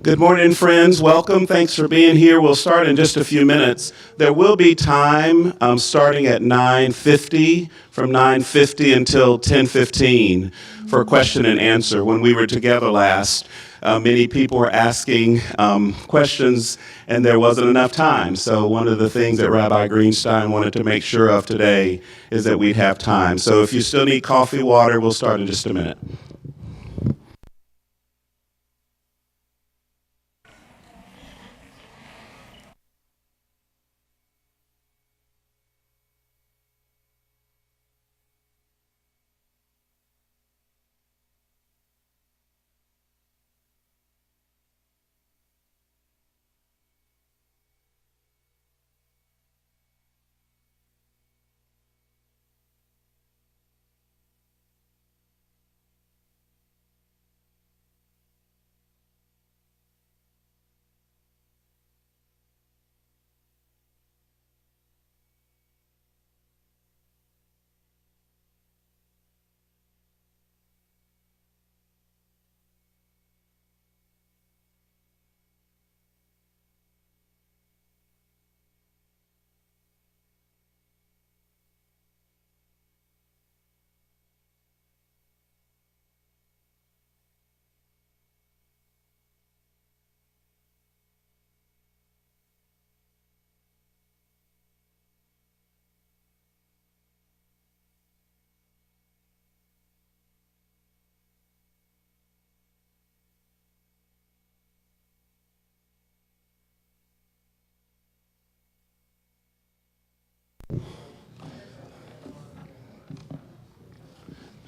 Good morning, friends. Welcome. Thanks for being here. We'll start in just a few minutes. There will be time starting at 9:50, from 9:50 until 10:15 for question and answer. When we were together last, many people were asking questions, and there wasn't enough time. So one of the things that Rabbi Greenstein wanted to make sure of today is that we'd have time. So if you still need coffee, water, we'll start in just a minute.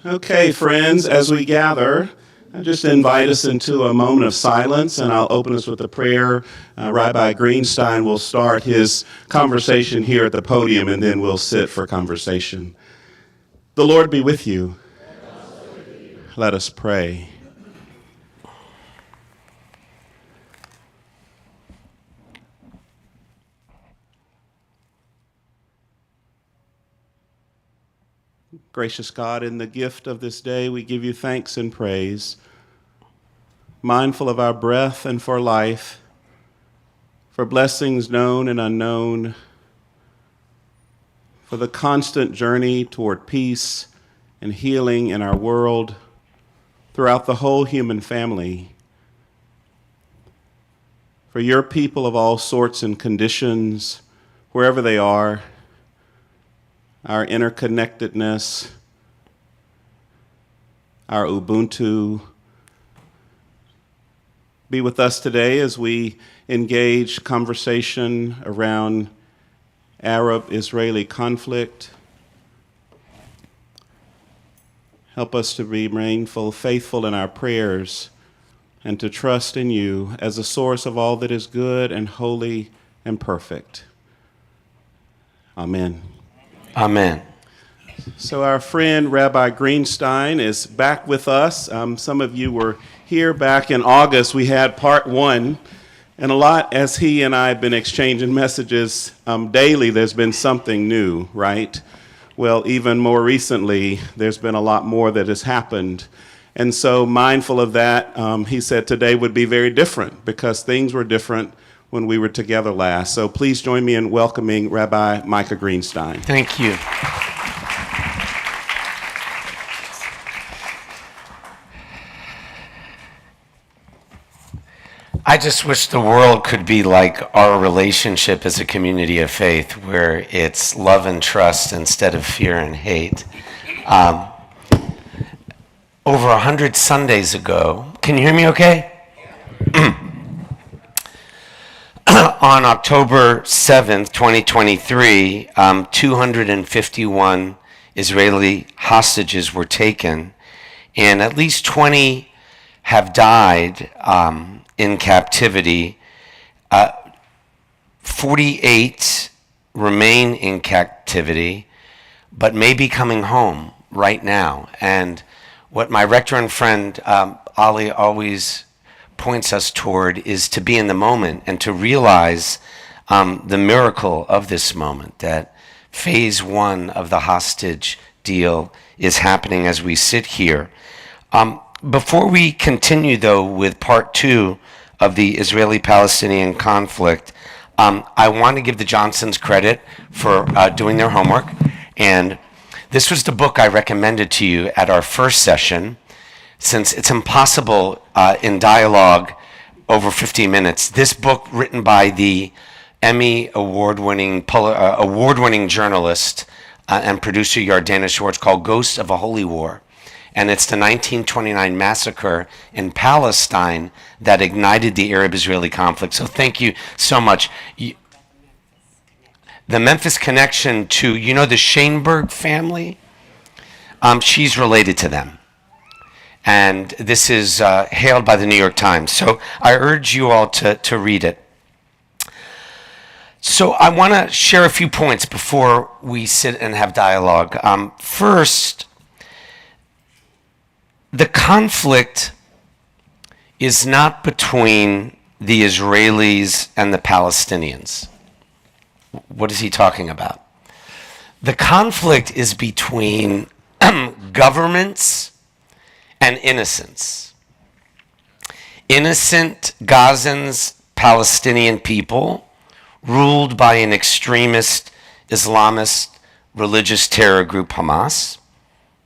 Okay, friends, as we gather, I just invite us into a moment of silence, and I'll open us with a prayer. Rabbi Greenstein will start his conversation here at the podium, and then we'll sit for conversation. The Lord be with you. Let us pray. Gracious God, in the gift of this day, we give you thanks and praise, mindful of our breath and for life, for blessings known and unknown, for the constant journey toward peace and healing in our world, throughout the whole human family, for your people of all sorts and conditions, wherever they are, our interconnectedness, our Ubuntu. Be with us today as we engage conversation around Arab-Israeli conflict. Help us to remain faithful in our prayers and to trust in you as a source of all that is good and holy and perfect. Amen. Amen. So our friend Rabbi Greenstein is back with us. Some of you were here back in August. We had part one, and a lot as he and I have been exchanging messages daily, there's been something new, right? Well, even more recently, there's been a lot more that has happened. And so mindful of that, he said today would be very different because things were different when we were together last. So please join me in welcoming Rabbi Micah Greenstein. Thank you. I just wish the world could be like our relationship as a community of faith, where it's love and trust instead of fear and hate. Over 100 Sundays ago, can you hear me okay? On October 7th, 2023, 251 Israeli hostages were taken, and at least 20 have died in captivity. 48 remain in captivity, but may be coming home right now. And what my rector and friend Ali always points us toward is to be in the moment and to realize the miracle of this moment, that phase one of the hostage deal is happening as we sit here. Before we continue, though, with part two of the Israeli-Palestinian conflict, I want to give the Johnsons credit for doing their homework. And this was the book I recommended to you at our first session, since it's impossible in dialogue over 15 minutes. This book, written by the Emmy award-winning journalist and producer Yardena Schwartz, called Ghosts of a Holy War. And it's the 1929 massacre in Palestine that ignited the Arab-Israeli conflict. So thank you so much. The Memphis connection to, the Schoenberg family? She's related to them. And this is hailed by the New York Times. So I urge you all to read it. So I want to share a few points before we sit and have dialogue. First, the conflict is not between the Israelis and the Palestinians. What is he talking about? The conflict is between governments and innocents. Innocent Gazans, Palestinian people, ruled by an extremist Islamist religious terror group, Hamas,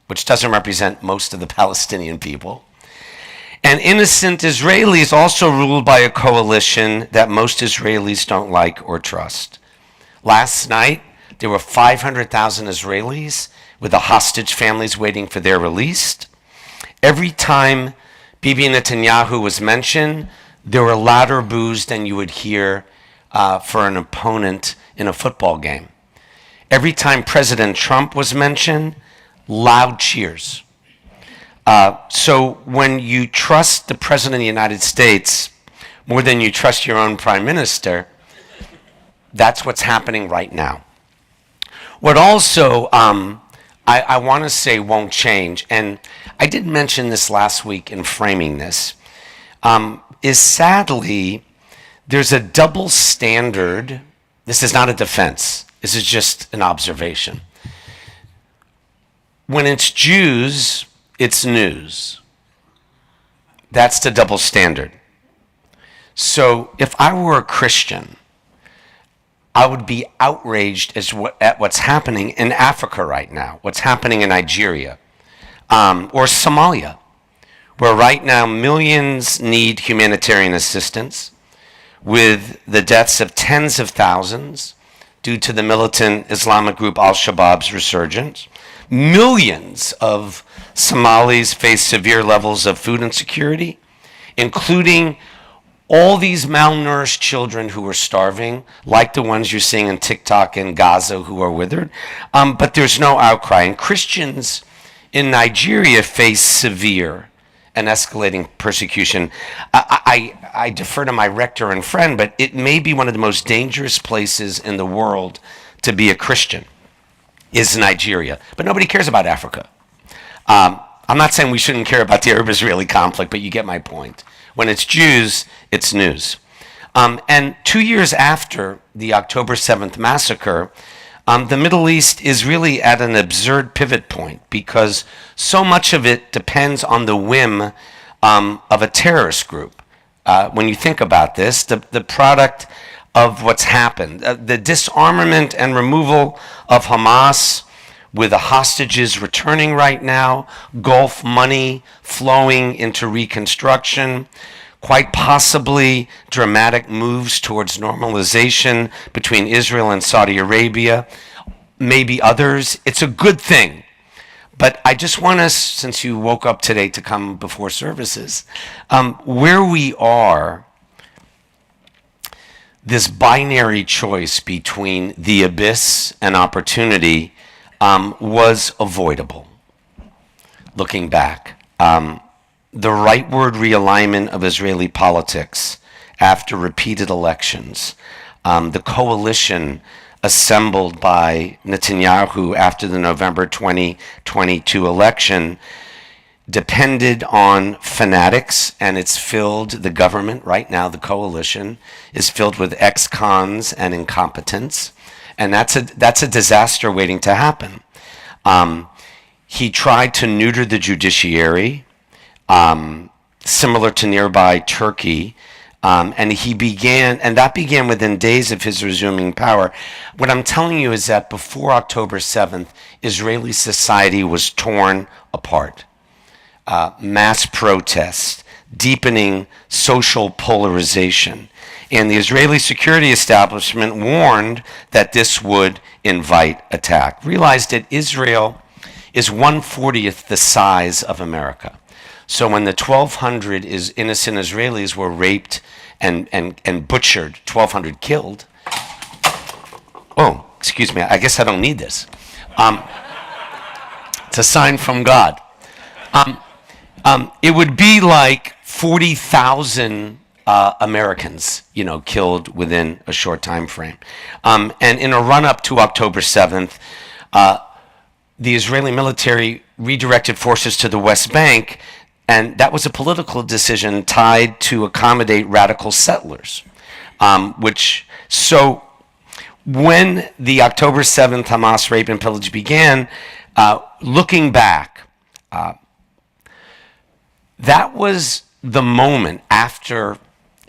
which doesn't represent most of the Palestinian people. And innocent Israelis also ruled by a coalition that most Israelis don't like or trust. Last night, there were 500,000 Israelis with the hostage families waiting for their release. Every time Bibi Netanyahu was mentioned, there were louder boos than you would hear for an opponent in a football game. Every time President Trump was mentioned, loud cheers. So when you trust the President of the United States more than you trust your own Prime Minister, that's what's happening right now. What also I want to say won't change, and I did mention this last week in framing this, is sadly there's a double standard. This is not a defense. This is just an observation. When it's Jews, it's news. That's the double standard. So if I were a Christian, I would be outraged at what's happening in Africa right now, what's happening in Nigeria, or Somalia, where right now millions need humanitarian assistance, with the deaths of tens of thousands due to the militant Islamic group Al-Shabaab's resurgence. Millions of Somalis face severe levels of food insecurity, including all these malnourished children who are starving, like the ones you're seeing in TikTok in Gaza who are withered. But there's no outcry. And Christians in Nigeria face severe and escalating persecution. I defer to my rector and friend, but it may be one of the most dangerous places in the world to be a Christian, is Nigeria. But nobody cares about Africa. I'm not saying we shouldn't care about the Arab-Israeli conflict, but you get my point. When it's Jews, it's news. And 2 years after the October 7th massacre, the Middle East is really at an absurd pivot point, because so much of it depends on the whim of a terrorist group. When you think about this, the product of what's happened, the disarmament and removal of Hamas, with the hostages returning right now, Gulf money flowing into reconstruction, quite possibly dramatic moves towards normalization between Israel and Saudi Arabia, maybe others. It's a good thing. But I just want us, since you woke up today to come before services, where we are, this binary choice between the abyss and opportunity was avoidable, looking back. The rightward realignment of Israeli politics after repeated elections, the coalition assembled by Netanyahu after the November 2022 election depended on fanatics, and it's filled, the government right now, the coalition, is filled with ex-cons and incompetents. And that's a disaster waiting to happen. He tried to neuter the judiciary, similar to nearby Turkey, And that began within days of his resuming power. What I'm telling you is that before October 7th, Israeli society was torn apart. Mass protests, deepening social polarization. And the Israeli security establishment warned that this would invite attack. Realized that Israel is 1/40th the size of America. So when the 1,200 innocent Israelis were raped and butchered, 1,200 killed. Oh, excuse me, I guess I don't need this. It's a sign from God. It would be like 40,000 Americans, killed within a short time frame. And in a run-up to October 7th, the Israeli military redirected forces to the West Bank, and that was a political decision tied to accommodate radical settlers. So when the October 7th Hamas rape and pillage began, looking back, that was the moment after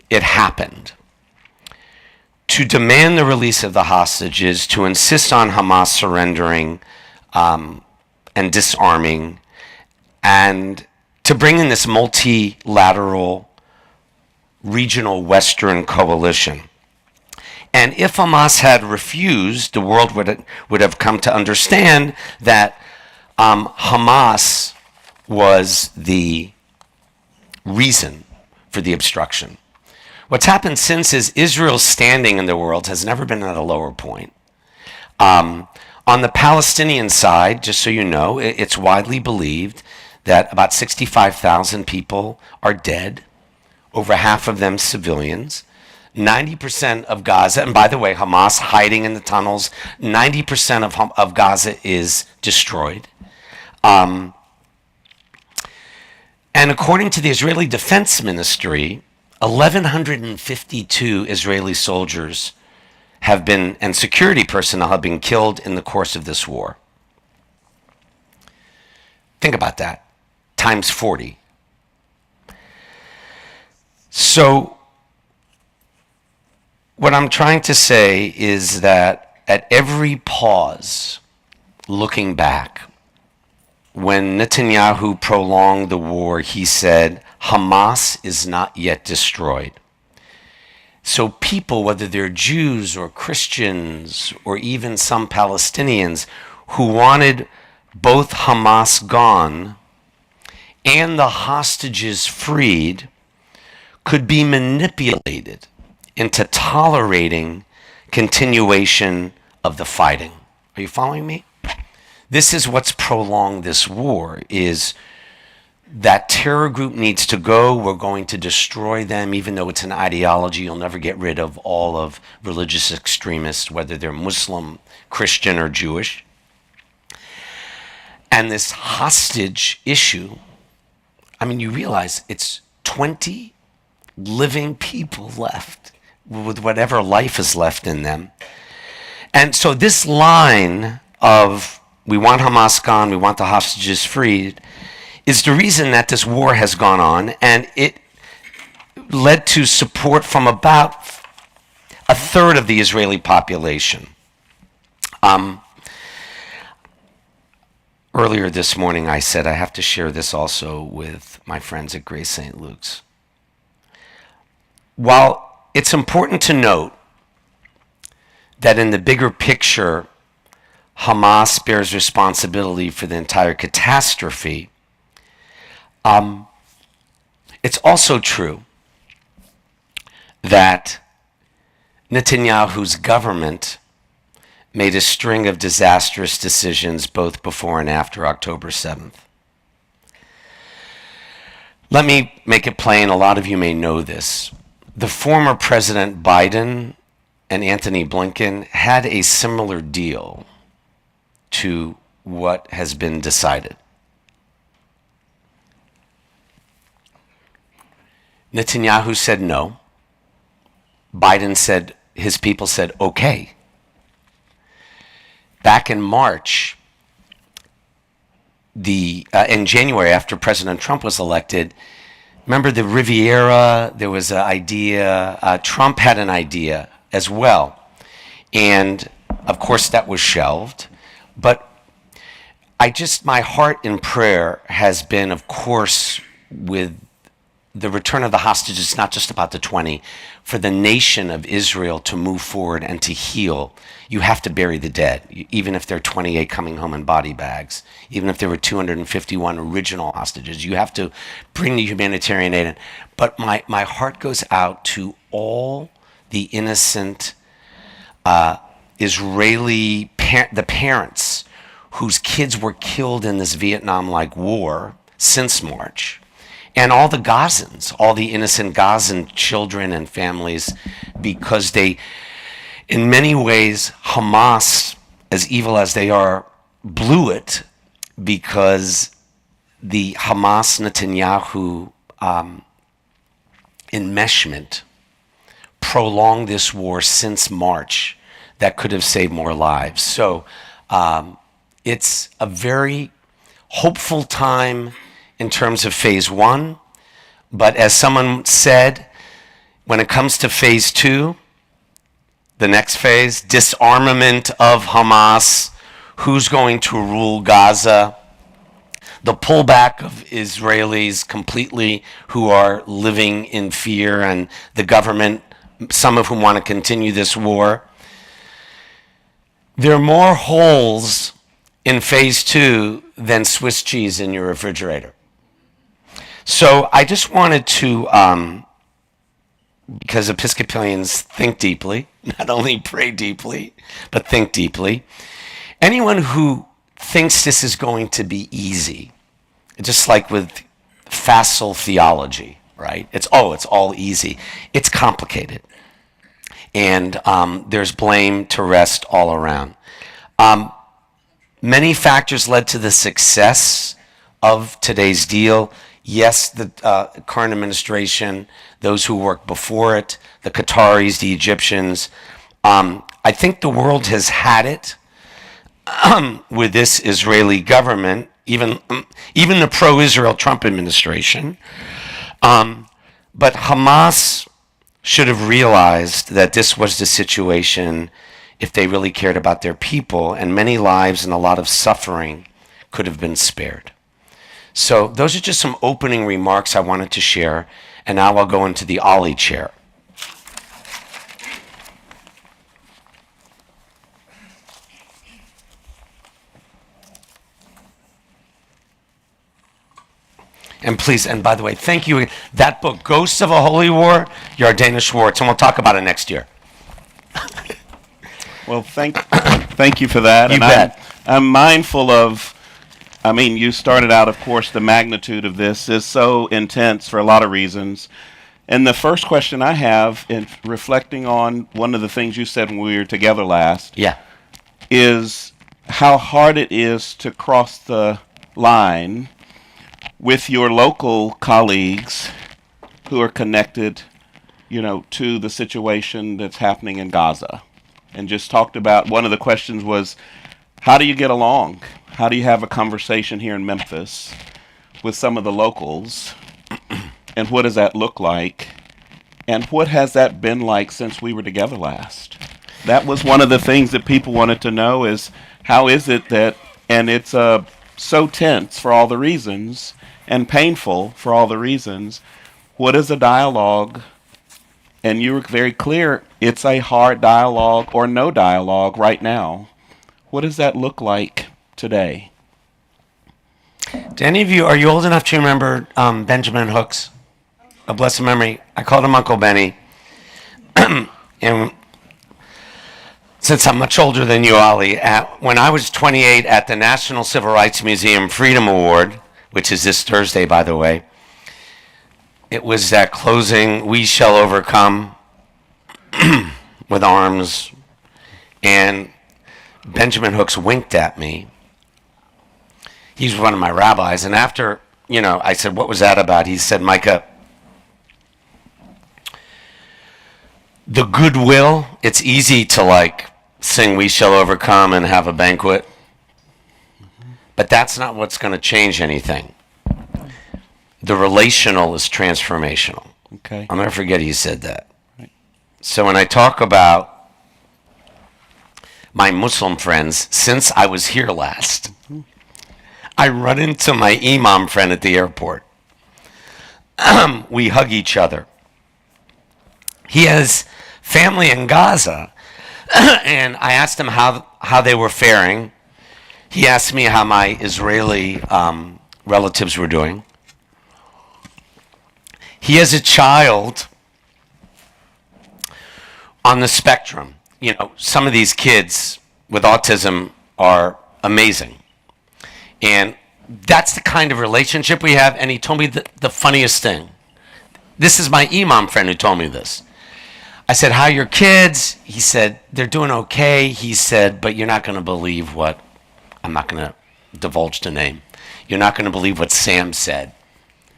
it happened to demand the release of the hostages, to insist on Hamas surrendering and disarming, and to bring in this multilateral regional Western coalition. And if Hamas had refused, the world would have come to understand that Hamas was the reason for the obstruction. What's happened since is Israel's standing in the world has never been at a lower point. On the Palestinian side, just so you know, it's widely believed that about 65,000 people are dead, over half of them civilians. 90% of Gaza, and by the way, Hamas hiding in the tunnels, 90% of Gaza is destroyed. And according to the Israeli Defense Ministry, 1,152 Israeli soldiers and security personnel have been killed in the course of this war. Think about that, times 40. So what I'm trying to say is that at every pause, looking back, when Netanyahu prolonged the war, he said, Hamas is not yet destroyed. So people, whether they're Jews or Christians or even some Palestinians who wanted both Hamas gone and the hostages freed, could be manipulated into tolerating continuation of the fighting. Are you following me? This is what's prolonged this war, is that terror group needs to go. We're going to destroy them, even though it's an ideology. You'll never get rid of all of religious extremists, whether they're Muslim, Christian, or Jewish. And this hostage issue, I mean, you realize it's 20 living people left with whatever life is left in them. And so this line of we want Hamas gone, we want the hostages freed, is the reason that this war has gone on, and it led to support from about a third of the Israeli population. Earlier this morning I said I have to share this also with my friends at Grace St. Luke's. While it's important to note that in the bigger picture, Hamas bears responsibility for the entire catastrophe, it's also true that Netanyahu's government made a string of disastrous decisions both before and after October 7th. Let me make it plain, a lot of you may know this. The former President Biden and Anthony Blinken had a similar deal to what has been decided. Netanyahu said no. Biden said, his people said, okay. Back in March, in January, after President Trump was elected, remember the Riviera, there was an idea, Trump had an idea as well. And of course that was shelved. But my heart in prayer has been, of course, with the return of the hostages, not just about the 20, for the nation of Israel to move forward and to heal. You have to bury the dead, even if there are 28 coming home in body bags, even if there were 251 original hostages. You have to bring the humanitarian aid in. But my heart goes out to all the innocent Israeli the parents whose kids were killed in this Vietnam-like war since March, and all the Gazans, all the innocent Gazan children and families, because they, in many ways, Hamas, as evil as they are, blew it because the Hamas-Netanyahu enmeshment prolonged this war since March that could have saved more lives. So it's a very hopeful time in terms of phase one. But as someone said, when it comes to phase two, the next phase, disarmament of Hamas, who's going to rule Gaza, the pullback of Israelis completely who are living in fear, and the government, some of whom want to continue this war. There are more holes in phase two than Swiss cheese in your refrigerator. So I just wanted to, because Episcopalians think deeply, not only pray deeply, but think deeply. Anyone who thinks this is going to be easy, just like with facile theology, right? It's all easy. It's complicated. And there's blame to rest all around. Many factors led to the success of today's deal. Yes, the current administration, those who worked before it, the Qataris, the Egyptians. I think the world has had it with this Israeli government, even the pro-Israel Trump administration. But Hamas should have realized that this was the situation if they really cared about their people, and many lives and a lot of suffering could have been spared. So those are just some opening remarks I wanted to share, and now I'll go into the Ollie chair. And please, and by the way, thank you. That book, Ghosts of a Holy War, Yardena Schwartz, and we'll talk about it next year. Well, thank you for that. You bet. I'm mindful of, you started out, of course, the magnitude of this is so intense for a lot of reasons. And the first question I have, in reflecting on one of the things you said when we were together last, is how hard it is to cross the line with your local colleagues who are connected, to the situation that's happening in Gaza. And just talked about, one of the questions was, how do you get along? How do you have a conversation here in Memphis with some of the locals? And what does that look like? And what has that been like since we were together last? That was one of the things that people wanted to know, is how is it that, and it's so tense for all the reasons, and painful for all the reasons. What is a dialogue? And you were very clear, it's a hard dialogue or no dialogue right now. What does that look like today? Do any of you, are you old enough to remember Benjamin Hooks? A blessed memory. I called him Uncle Benny. And since I'm much older than you, Ollie, when I was 28 at the National Civil Rights Museum Freedom Award, which is this Thursday, by the way, it was that closing, "We shall overcome," with arms, and Benjamin Hooks winked at me. He's one of my rabbis, and after, I said, "What was that about?" He said, "Micah, the goodwill, it's easy to sing 'We shall overcome' and have a banquet, but that's not what's going to change anything. the relational is transformational. Okay. I'll never forget he said that. Right. So when I talk about my Muslim friends, since I was here last, I run into my imam friend at the airport. We hug each other. He has family in Gaza, and I asked him how they were faring. He asked me how my Israeli relatives were doing. He has a child on the spectrum. You know, some of these kids with autism are amazing. And that's the kind of relationship we have. And he told me the funniest thing. This is my imam friend who told me this. I said, how are your kids? He said, they're doing okay. He said, but you're not going to believe what, I'm not going to divulge the name. You're not going to believe what Sam said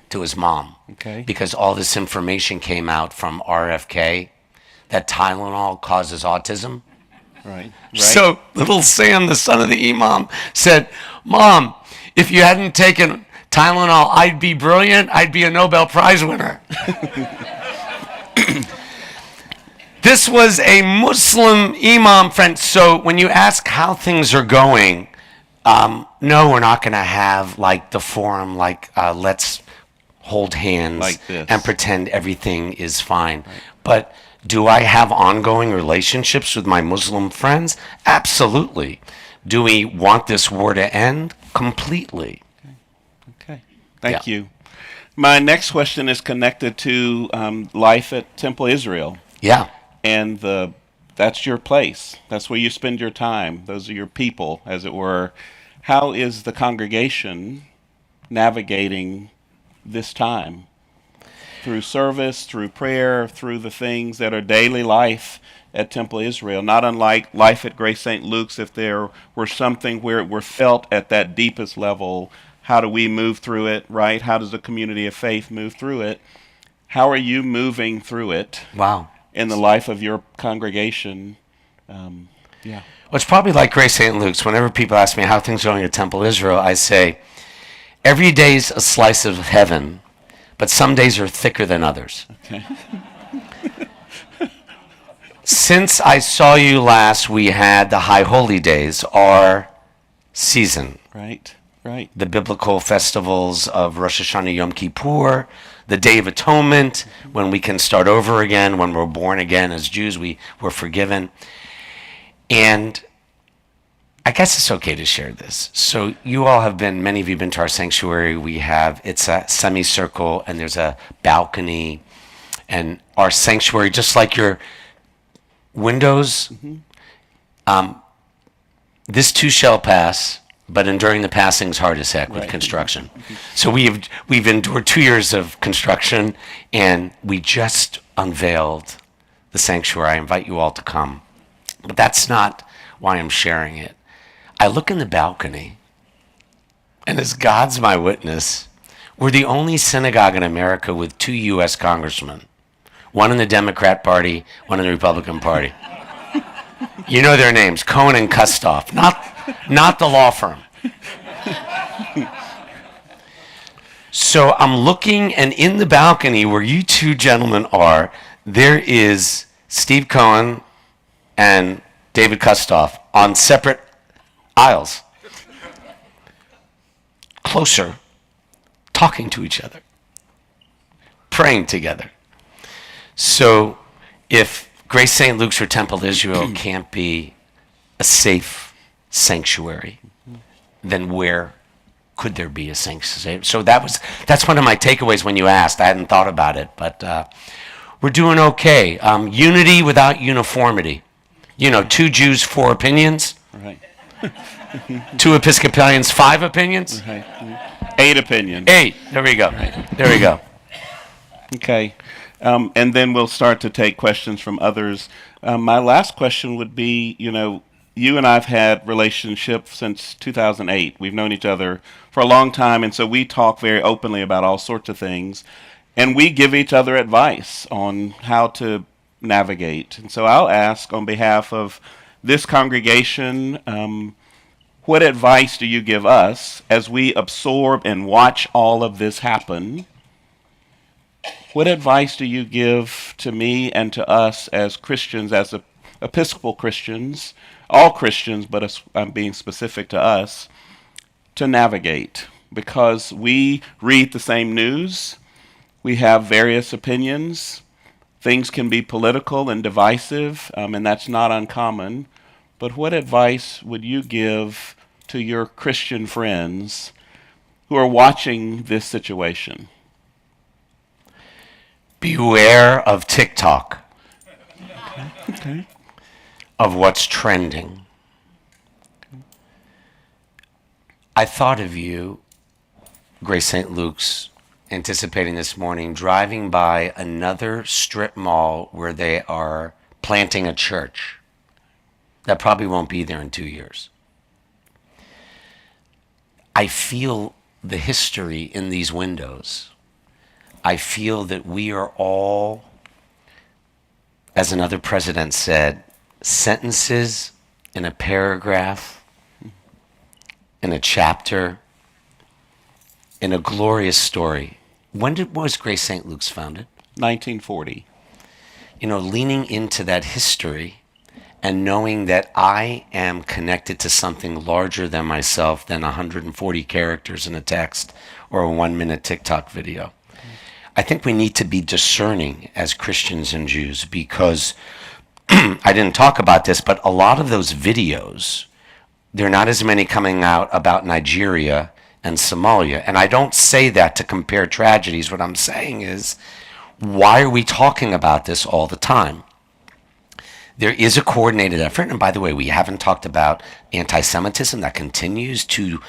to his mom. Okay. Because all this information came out from RFK that Tylenol causes autism. Right. So little Sam, the son of the imam, said, Mom, if you hadn't taken Tylenol, I'd be brilliant. I'd be a Nobel Prize winner. This was a Muslim imam friend. So when you ask how things are going, no, we're not going to have like the forum, like let's hold hands like this and pretend everything is fine. Right. But do I have ongoing relationships with my Muslim friends? Absolutely. Do we want this war to end? Completely. Okay. Thank you. My next question is connected to life at Temple Israel. Yeah. And that's your place. That's where you spend your time. Those are your people, as it were. How is the congregation navigating this time? Through service, through prayer, through the things that are daily life at Temple Israel. Not unlike life at Grace St. Luke's, if there were something where it were felt at that deepest level, how do we move through it, right? How does a community of faith move through it? How are you moving through it? Wow. In the life of your congregation? Yeah. Well, it's probably like Grace St. Luke's. Whenever people ask me how things are going at Temple Israel, I say, every day's a slice of heaven, but some days are thicker than others. Okay. Since I saw you last, we had the High Holy Days, our season. Right, right. The biblical festivals of Rosh Hashanah, Yom Kippur, the Day of Atonement, when we can start over again, when we're born again as Jews, we were forgiven. And I guess it's okay to share this. So you all have been, many of you have been to our sanctuary. It's a semicircle, and there's a balcony. And our sanctuary, just like your windows, this too shall pass, but enduring the passing's hard as heck with construction. So we've endured 2 years of construction, and we just unveiled the sanctuary. I invite you all to come. But that's not why I'm sharing it. I look in the balcony, and as God's my witness, we're the only synagogue in America with 2 U.S. congressmen, one in the Democrat Party, one in the Republican Party. You know their names, Cohen and Kustoff, not the law firm. So I'm looking, and in the balcony where you two gentlemen are, there is Steve Cohen and David Kustoff on separate aisles, closer, talking to each other, praying together. So if Grace St. Luke's or Temple Israel can't be a safe sanctuary, then where could there be a sanctuary? So that's one of my takeaways when you asked. I hadn't thought about it, but we're doing okay. Unity without uniformity. You know, 2 Jews, 4 opinions. Right. 2 Episcopalians, 5 opinions. Right. 8 opinions. 8. There we go. Right. There we go. Okay. And then we'll start to take questions from others. My last question would be, you and I've had relationship since 2008. We've known each other for a long time, and so we talk very openly about all sorts of things, and we give each other advice on how to navigate. And so I'll ask on behalf of this congregation, what advice do you give us as we absorb and watch all of this happen What advice do you give to me and to us as Christians, as Episcopal Christians, all Christians, but I'm being specific to us, to navigate? Because we read the same news, we have various opinions, things can be political and divisive, and that's not uncommon. But what advice would you give to your Christian friends who are watching this situation? Beware of TikTok, Okay. of what's trending. I thought of you, Grace St. Luke's, anticipating this morning, driving by another strip mall where they are planting a church. That probably won't be there in 2 years. I feel the history in these windows. I feel that we are all, as another president said, sentences in a paragraph, in a chapter, in a glorious story. When was Grace St. Luke's founded? 1940. Leaning into that history and knowing that I am connected to something larger than myself, than 140 characters in a text or a 1-minute TikTok video. I think we need to be discerning as Christians and Jews, because I didn't talk about this, but a lot of those videos, there are not as many coming out about Nigeria and Somalia. And I don't say that to compare tragedies. What I'm saying is, why are we talking about this all the time? There is a coordinated effort. And by the way, we haven't talked about anti-Semitism that continues to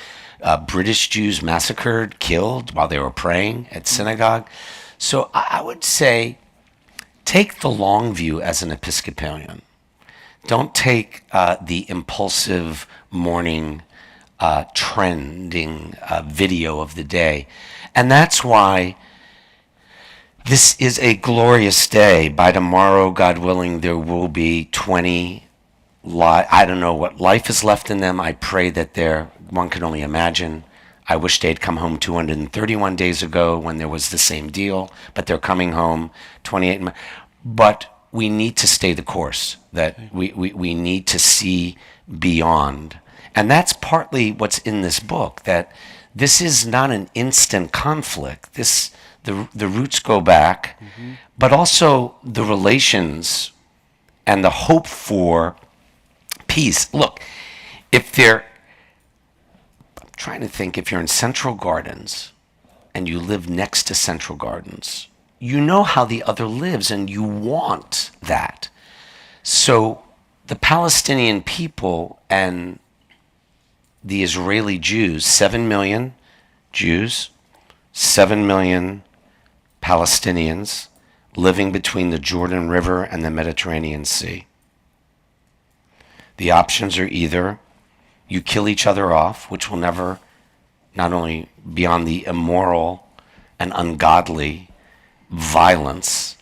British Jews massacred, killed while they were praying at synagogue. So I would say, take the long view as an Episcopalian. Don't take the impulsive morning trending video of the day. And that's why this is a glorious day. By tomorrow, God willing, there will be 20 I don't know what life is left in them. I pray that one can only imagine. I wish they'd come home 231 days ago when there was the same deal, but they're coming home 28. But we need to stay the course, that we need to see beyond. And that's partly what's in this book, that this is not an instant conflict. The roots go back, but also the relations and the hope for peace. Look, I'm trying to think, if you're in Central Gardens and you live next to Central Gardens, you know how the other lives and you want that. So the Palestinian people and the Israeli Jews, 7 million Jews, 7 million Palestinians living between the Jordan River and the Mediterranean Sea. The options are either you kill each other off, which will never, not only beyond the immoral and ungodly violence,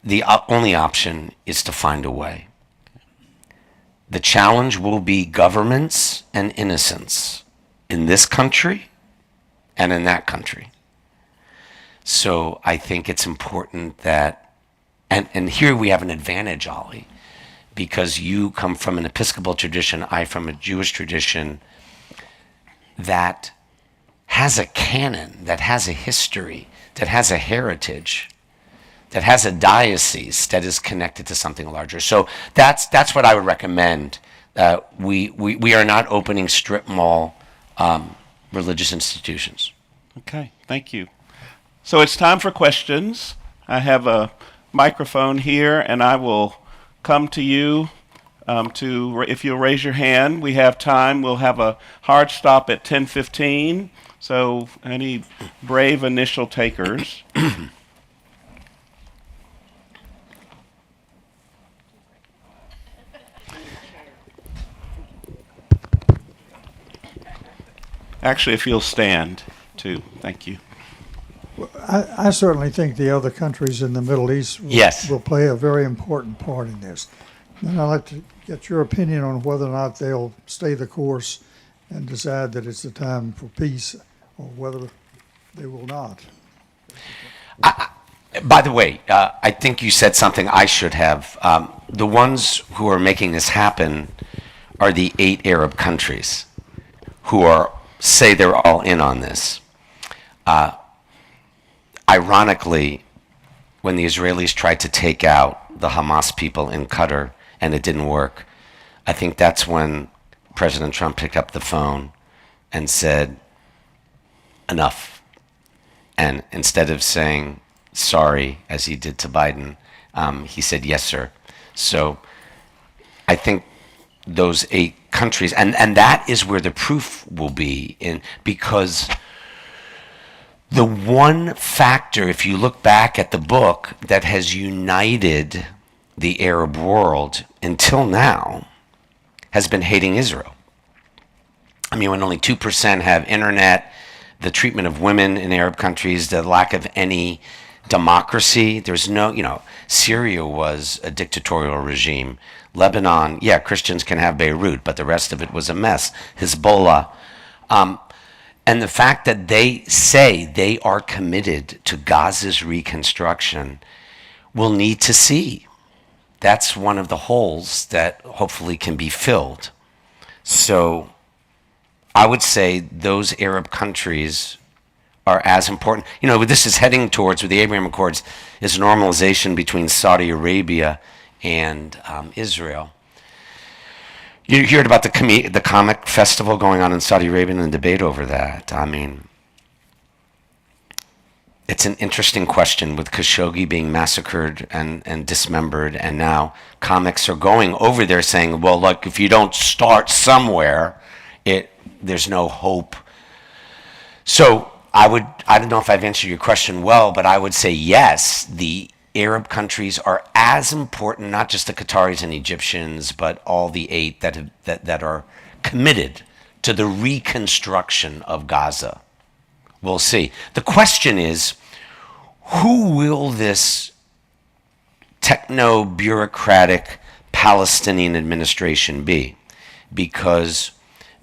the only option is to find a way. The challenge will be governments and innocents in this country and in that country. So I think it's important that, and here we have an advantage, Ollie, because you come from an Episcopal tradition, I from a Jewish tradition that has a canon, that has a history, that has a heritage, that has a diocese that is connected to something larger. So that's what I would recommend. We are not opening strip mall religious institutions. Okay, thank you. So it's time for questions. I have a microphone here, and I will come to you if you'll raise your hand. We have time. We'll have a hard stop at 10:15. So I need brave initial takers. Actually, if you'll stand, too. Thank you. I certainly think the other countries in the Middle East will play a very important part in this. And I'd like to get your opinion on whether or not they'll stay the course and decide that it's the time for peace, or whether They will not. By the way, I think you said something I should have. The ones who are making this happen are the 8 Arab countries who say they're all in on this. Ironically, when the Israelis tried to take out the Hamas people in Qatar and it didn't work, I think that's when President Trump picked up the phone and said, enough. And instead of saying sorry, as he did to Biden, he said, yes, sir. So I think those 8 countries, and that is where the proof will be, because the one factor, if you look back at the book, that has united the Arab world until now has been hating Israel. I mean, when only 2% have internet, the treatment of women in Arab countries, the lack of any democracy, there's no, Syria was a dictatorial regime. Lebanon, yeah, Christians can have Beirut, but the rest of it was a mess. Hezbollah. And the fact that they say they are committed to Gaza's reconstruction, we'll need to see. That's one of the holes that hopefully can be filled. So I would say those Arab countries are as important. This is heading towards, with the Abraham Accords, is normalization between Saudi Arabia and Israel. You heard about the comic festival going on in Saudi Arabia and the debate over that. I mean, it's an interesting question with Khashoggi being massacred and dismembered, and now comics are going over there saying, well, look, if you don't start somewhere, there's no hope. So I don't know if I've answered your question well, but I would say yes, the Arab countries are as important, not just the Qataris and Egyptians, but all the 8 that are committed to the reconstruction of Gaza. We'll see. The question is, who will this techno-bureaucratic Palestinian administration be? Because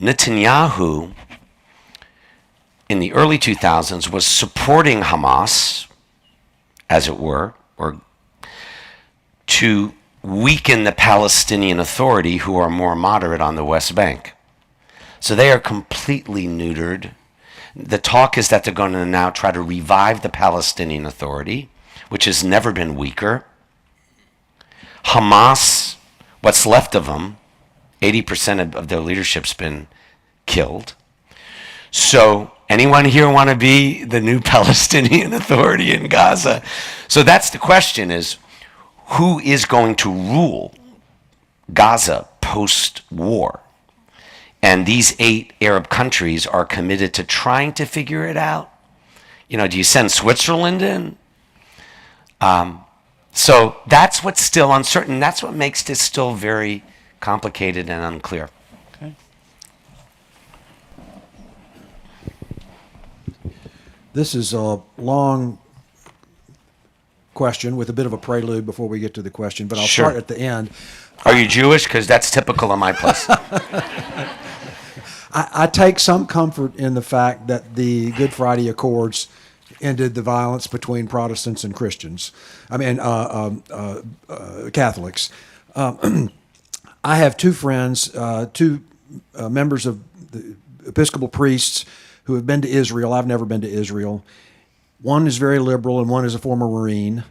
Netanyahu, in the early 2000s, was supporting Hamas, as it were, or to weaken the Palestinian Authority, who are more moderate on the West Bank. So they are completely neutered. The talk is that they're going to now try to revive the Palestinian Authority, which has never been weaker. Hamas, what's left of them, 80% of their leadership's been killed. So anyone here want to be the new Palestinian Authority in Gaza? So that's the question, is who is going to rule Gaza post-war? And these 8 Arab countries are committed to trying to figure it out. Do you send Switzerland in? So that's what's still uncertain. That's what makes this still very complicated and unclear. Okay. This is a long question with a bit of a prelude before we get to the question, but I'll start at the end. Are you Jewish? Because that's typical of my place. I take some comfort in the fact that the Good Friday Accords ended the violence between Protestants and Christians. Catholics. I have 2 friends, 2 members of the Episcopal priests who have been to Israel. I've never been to Israel. One is very liberal and one is a former Marine.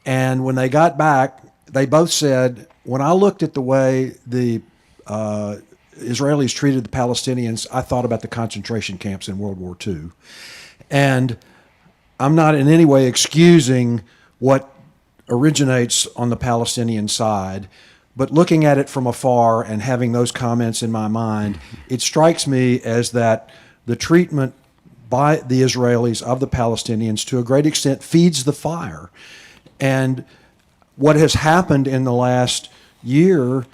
And when they got back, they both said, when I looked at the way the Israelis treated the Palestinians, I thought about the concentration camps in World War II. And I'm not in any way excusing what originates on the Palestinian side, but looking at it from afar and having those comments in my mind, it strikes me as that the treatment by the Israelis of the Palestinians to a great extent feeds the fire. And what has happened in the last year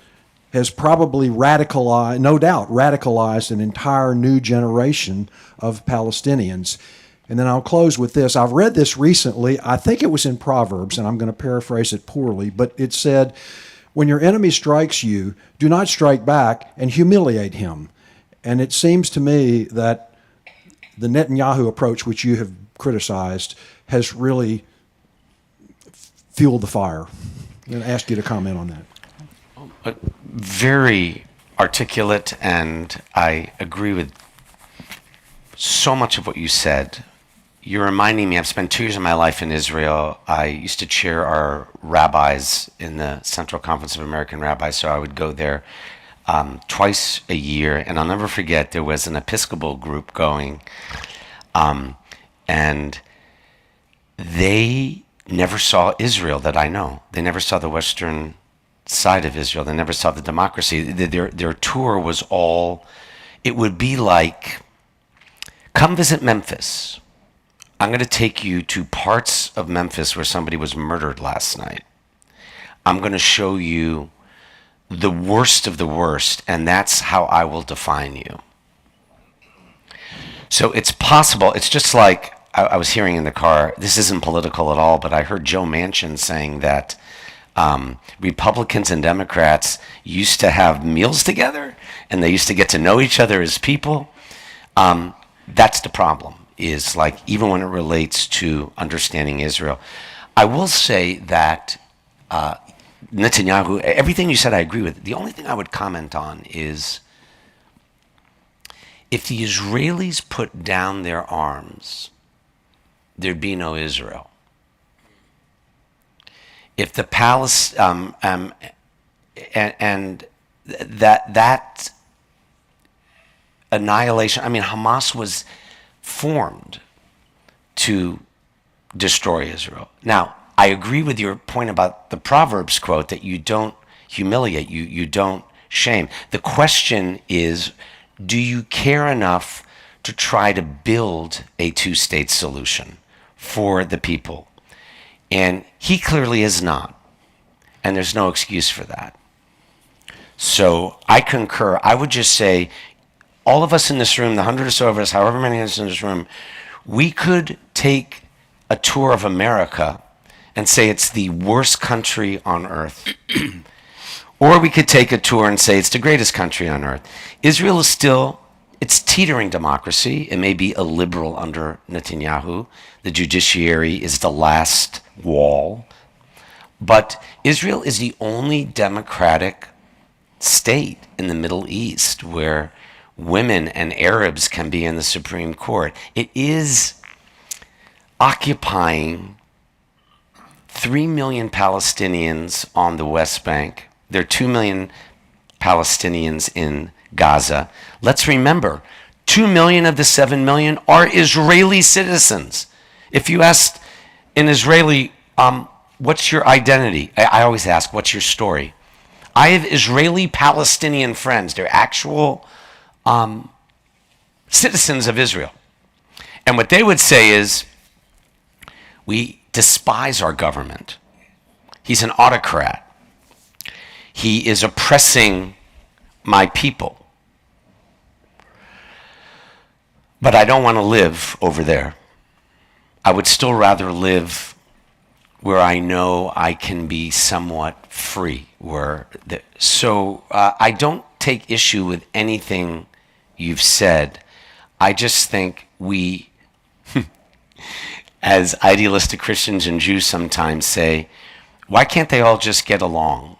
has probably radicalized, no doubt, radicalized an entire new generation of Palestinians. And then I'll close with this. I've read this recently. I think it was in Proverbs, and I'm going to paraphrase it poorly, but it said, when your enemy strikes you, do not strike back and humiliate him. And it seems to me that the Netanyahu approach, which you have criticized, has really fueled the fire. I'm going to ask you to comment on that. Very articulate, and I agree with so much of what you said. You're reminding me, I've spent 2 years of my life in Israel. I used to chair our rabbis in the Central Conference of American Rabbis, so I would go there twice a year. And I'll never forget, there was an Episcopal group going, and they never saw Israel that I know. They never saw the Western side of Israel. They never saw the democracy. Their tour was all, it would be like, come visit Memphis. I'm going to take you to parts of Memphis where somebody was murdered last night. I'm going to show you the worst of the worst, and that's how I will define you. So it's possible, it's just like, I was hearing in the car, this isn't political at all, but I heard Joe Manchin saying that Republicans and Democrats used to have meals together, and they used to get to know each other as people. That's the problem, is like, even when it relates to understanding Israel. I will say that Netanyahu, everything you said I agree with. The only thing I would comment on is, if the Israelis put down their arms, there'd be no Israel. If the and that annihilation, I mean, Hamas was formed to destroy Israel. Now, I agree with your point about the Proverbs quote that you don't humiliate, you don't shame. The question is, do you care enough to try to build a two-state solution for the people? And he clearly is not, and there's no excuse for that. So I concur. I would just say, all of us in this room, the 100 or so of us, however many of us in this room, we could take a tour of America and say it's the worst country on earth. Or we could take a tour and say it's the greatest country on earth. Israel is still, it's teetering democracy. It may be illiberal under Netanyahu. The judiciary is the last wall. But Israel is the only democratic state in the Middle East where women and Arabs can be in the Supreme Court. It is occupying 3 million Palestinians on the West Bank. There are 2 million Palestinians in Gaza. Let's remember, 2 million of the 7 million are Israeli citizens. If you asked an Israeli, what's your identity? I always ask, what's your story? I have Israeli-Palestinian friends. They're actual citizens of Israel. And what they would say is, we despise our government. He's an autocrat. He is oppressing my people. But I don't want to live over there. I would still rather live where I know I can be somewhat free. So I don't take issue with anything you've said. I just think we, as idealistic Christians and Jews sometimes say, why can't they all just get along?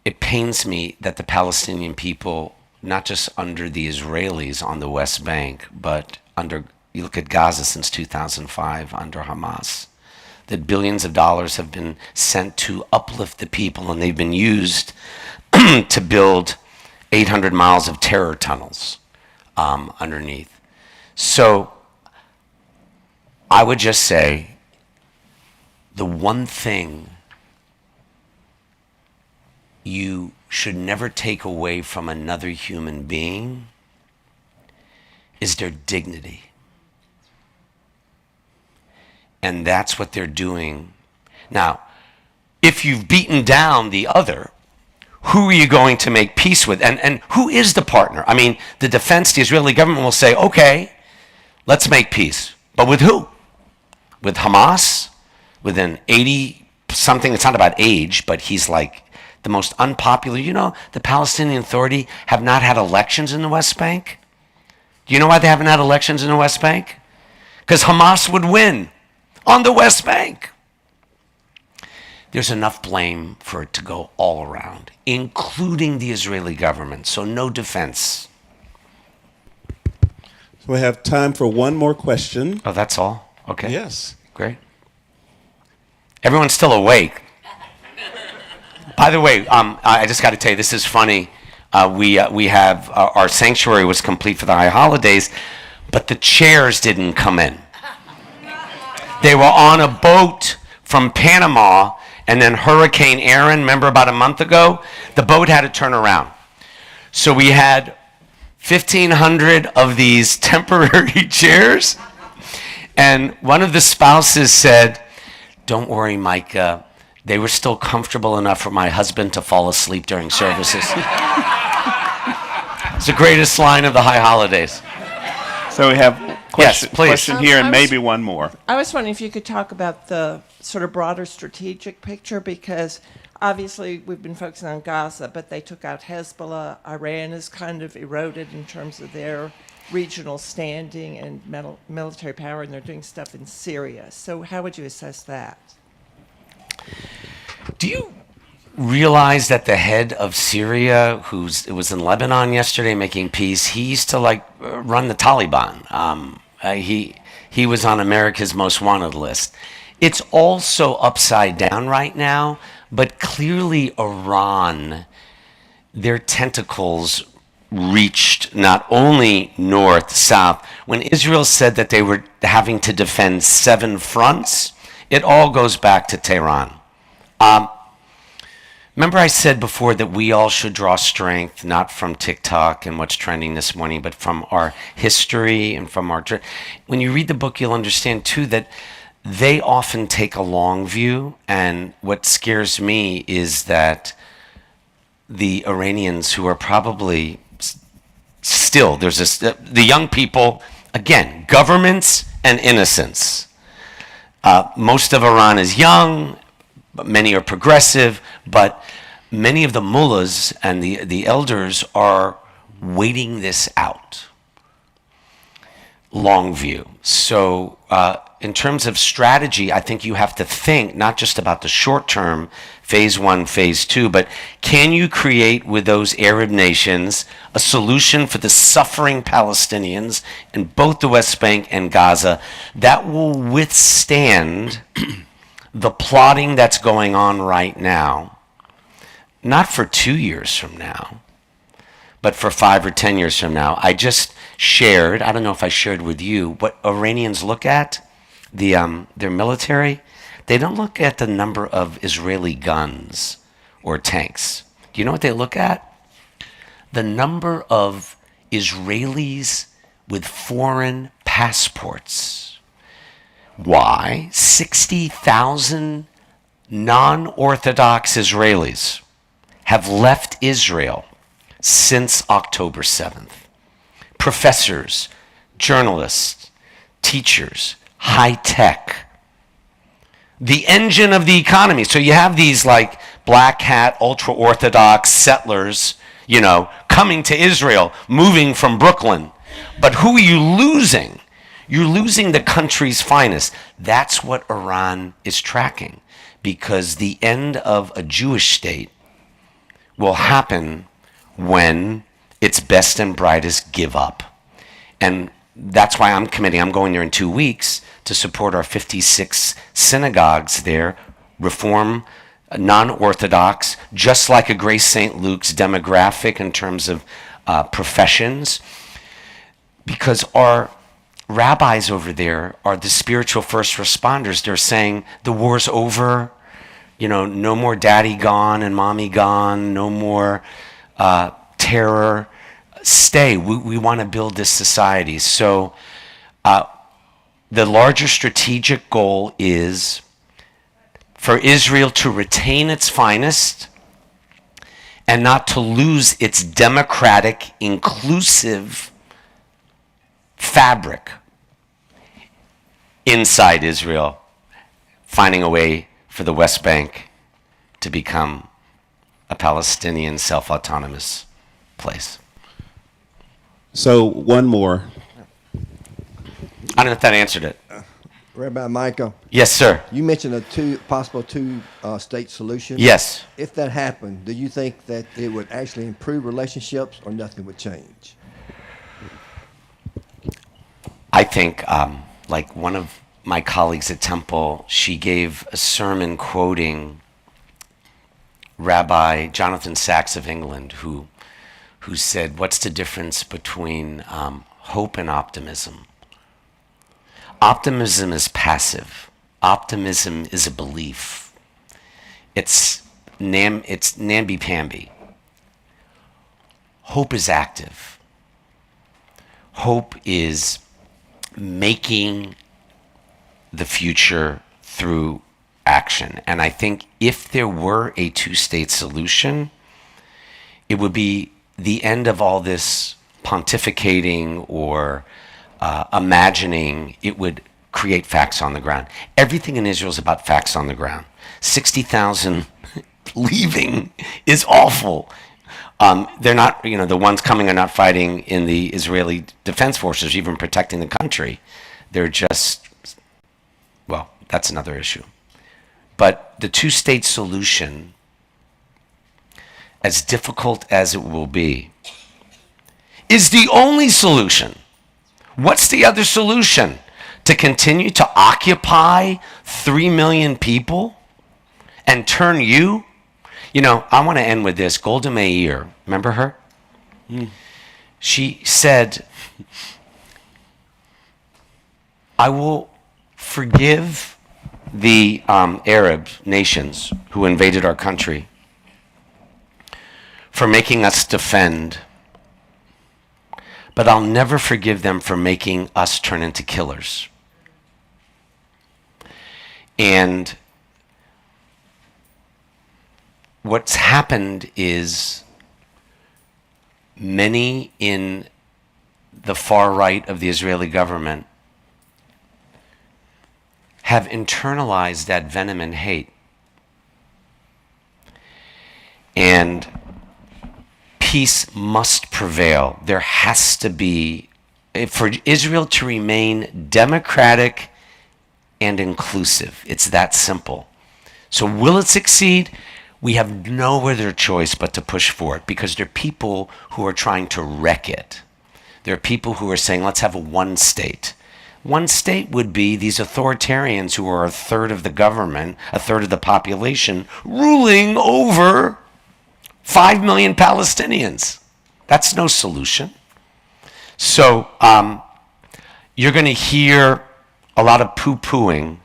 It pains me that the Palestinian people, not just under the Israelis on the West Bank, but under, you look at Gaza since 2005 under Hamas, that billions of dollars have been sent to uplift the people, and they've been used to build 800 miles of terror tunnels underneath. So I would just say, the one thing you should never take away from another human being is their dignity. And that's what they're doing. Now, if you've beaten down the other, who are you going to make peace with? And who is the partner? I mean, the defense, the Israeli government will say, okay, let's make peace. But with who? With Hamas? With an 80-something, it's not about age, but he's like the most unpopular. You know, the Palestinian Authority have not had elections in the West Bank. Do you know why they haven't had elections in the West Bank? Because Hamas would win on the West Bank. There's enough blame for it to go all around, including the Israeli government. So no defense. So we have time for one more question. Oh, that's all? Okay. Yes. Great. Everyone's still awake. By the way, I just got to tell you, this is funny. We have our sanctuary was complete for the high holidays, but the chairs didn't come in. They were on a boat from Panama, and then Hurricane Aaron, remember about a month ago? The boat had to turn around. So we had 1,500 of these temporary chairs, and one of the spouses said, "Don't worry, Micah, they were still comfortable enough for my husband to fall asleep during services." It's the greatest line of the high holidays. So we have Yes, please. question here and maybe one more. I was wondering if you could talk about the sort of broader strategic picture, because obviously we've been focusing on Gaza, but they took out Hezbollah. Iran is kind of eroded in terms of their regional standing and military power, and they're doing stuff in Syria. So how would you assess that? Do you realize that the head of Syria, it was in Lebanon yesterday making peace, he used to run the Taliban. He was on America's Most Wanted list. It's also upside down right now, but clearly Iran, their tentacles reached not only north, south. When Israel said that they were having to defend 7 fronts, it all goes back to Tehran. Remember I said before that we all should draw strength, not from TikTok and what's trending this morning, but from our history and from our... When you read the book, you'll understand, too, that they often take a long view, and what scares me is that the Iranians, who are probably still... the young people, again, governments and innocence. Most of Iran is young, but many are progressive, but many of the mullahs and the elders are waiting this out. Long view. So in terms of strategy, I think you have to think not just about the short term, phase 1, phase 2, but can you create with those Arab nations a solution for the suffering Palestinians in both the West Bank and Gaza that will withstand the plotting that's going on right now, not for 2 years from now, but for 5 or 10 years from now. I just shared, I don't know if I shared with you, what Iranians look at, their military. They don't look at the number of Israeli guns or tanks. Do you know what they look at? The number of Israelis with foreign passports. Why? 60,000 non-Orthodox Israelis have left Israel since October 7th. Professors, journalists, teachers, high tech, the engine of the economy. So you have these black hat, ultra-Orthodox settlers, coming to Israel, moving from Brooklyn. But who are you losing? You're losing the country's finest. That's what Iran is tracking, because the end of a Jewish state will happen when its best and brightest give up. And that's why I'm going there in 2 weeks to support our 56 synagogues there, Reform, non-Orthodox, just like a Grace St. Luke's demographic in terms of professions, because our rabbis over there are the spiritual first responders. They're saying the war's over, no more daddy gone and mommy gone, no more terror. Stay. We want to build this society. So the larger strategic goal is for Israel to retain its finest and not to lose its democratic, inclusive fabric inside Israel, finding a way for the West Bank to become a Palestinian self-autonomous place. So one more. I don't know if that answered it. Rabbi Micah, Yes, sir. you mentioned a possible two-state solution. Yes. If that happened, do you think that it would actually improve relationships, or nothing would change? I think, like one of my colleagues at Temple, she gave a sermon quoting Rabbi Jonathan Sacks of England, who said, "What's the difference between hope and optimism? Optimism is passive. Optimism is a belief. It's namby-pamby. Hope is active. Hope is making the future through action." And I think if there were a two-state solution, it would be the end of all this pontificating or imagining. It would create facts on the ground. Everything in Israel is about facts on the ground. 60,000 leaving is awful. They're not, the ones coming are not fighting in the Israeli Defense Forces, even protecting the country. They're just, well, that's another issue. But the two-state solution, as difficult as it will be, is the only solution. What's the other solution? To continue to occupy 3 million people and turn you? I want to end with this. Golda Meir, remember her? She said, "I will forgive the Arab nations who invaded our country for making us defend, but I'll never forgive them for making us turn into killers." And what's happened is many in the far right of the Israeli government have internalized that venom and hate. And peace must prevail. There has to be, for Israel to remain democratic and inclusive. It's that simple. So will it succeed? We have no other choice but to push for it, because there are people who are trying to wreck it. There are people who are saying, let's have a one state. One state would be these authoritarians who are a third of the government, a third of the population, ruling over 5 million Palestinians. That's no solution. So you're going to hear a lot of poo-pooing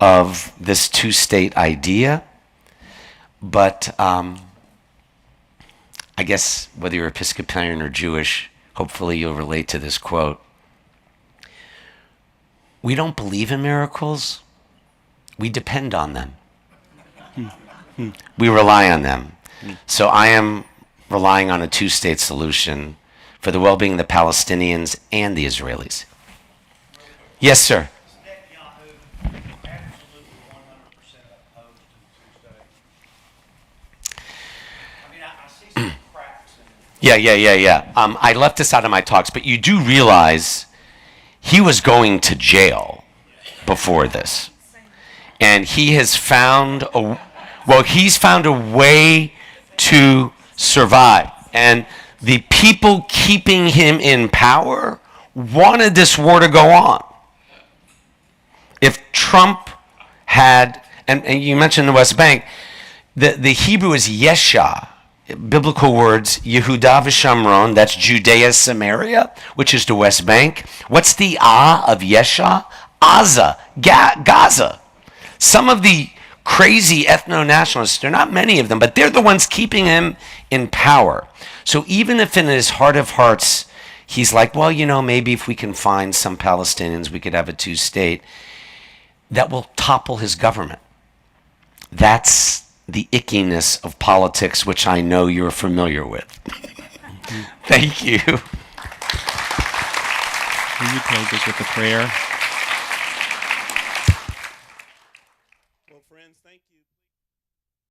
of this two-state idea. But I guess whether you're Episcopalian or Jewish, hopefully you'll relate to this quote. We don't believe in miracles. We depend on them. We rely on them. So I am relying on a two-state solution for the well-being of the Palestinians and the Israelis. Yes, sir. Yeah. I left this out of my talks, but you do realize he was going to jail before this. And he has found he's found a way to survive. And the people keeping him in power wanted this war to go on. If Trump had, and you mentioned the West Bank, the Hebrew is Yesha. Biblical words, Yehuda v'Shamron, that's Judea, Samaria, which is the West Bank. What's the of Yesha? Gaza. Some of the crazy ethno-nationalists, there are not many of them, but they're the ones keeping him in power. So even if in his heart of hearts, he's like, well, maybe if we can find some Palestinians, we could have a two-state, that will topple his government. That's the ickiness of politics, which I know you're familiar with. Thank you. Will you close us with a prayer?